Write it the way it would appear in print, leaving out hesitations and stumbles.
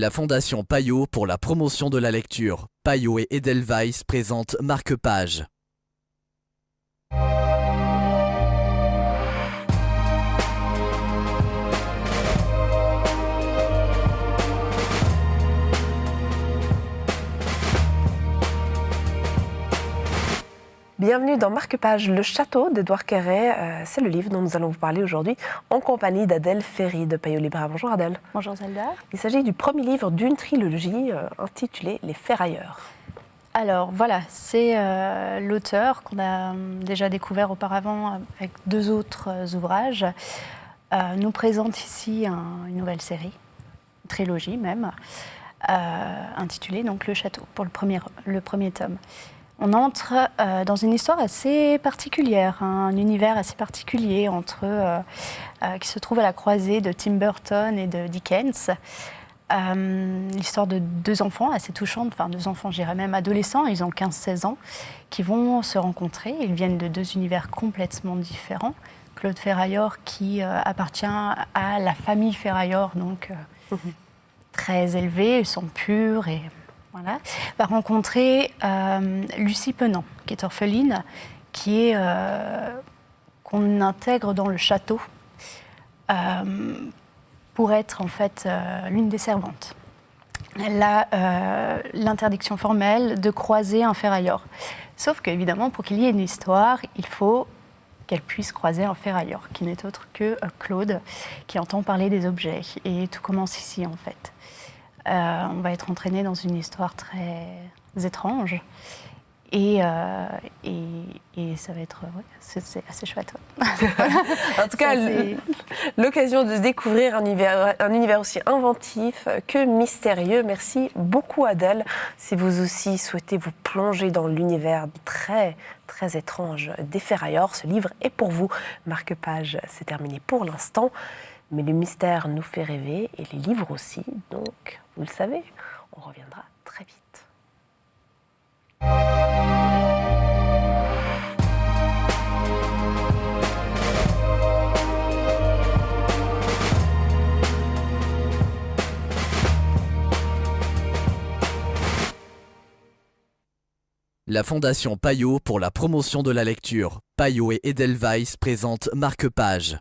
La Fondation Payot pour la promotion de la lecture. Payot et Edelweiss présentent Marque-Page. Bienvenue dans Marque-Page, le château d'Édouard Quéré. C'est le livre dont nous allons vous parler aujourd'hui en compagnie d'Adèle Ferry de Payot Libraire. Bonjour Adèle. Bonjour Zelda. Il s'agit du premier livre d'une trilogie intitulée Les Ferrailleurs. Alors voilà, c'est l'auteur qu'on a déjà découvert auparavant avec deux autres ouvrages. Nous présente ici une nouvelle série, une trilogie même, intitulée donc Le Château, pour le premier tome. On entre dans une histoire assez particulière, un univers assez particulier qui se trouve à la croisée de Tim Burton et de Dickens. L'histoire de deux enfants assez touchante, enfin deux enfants, je dirais même adolescents, ils ont 15-16 ans, qui vont se rencontrer. Ils viennent de deux univers complètement différents. Claude Ferraillor qui appartient à la famille Ferraillor, donc très élevée, ils sont purs et... Voilà. Va rencontrer Lucie Penant, qui est orpheline, qu'on intègre dans le château pour être en fait l'une des servantes. Elle a l'interdiction formelle de croiser un ferrailleur. Sauf qu'évidemment, pour qu'il y ait une histoire, il faut qu'elle puisse croiser un ferrailleur, qui n'est autre que Claude, qui entend parler des objets. Et tout commence ici, en fait. On va être entraîné dans une histoire très étrange et ça va être c'est assez chouette. En tout cas, l'occasion de découvrir un univers aussi inventif que mystérieux. Merci beaucoup Adèle. Si vous aussi souhaitez vous plonger dans l'univers très très étrange des Ferrailleurs, ce livre est pour vous. Marque-Page, c'est terminé pour l'instant. Mais le mystère nous fait rêver et les livres aussi, donc vous le savez, on reviendra très vite. La Fondation Payot pour la promotion de la lecture. Payot et Edelweiss présentent Marque-Page.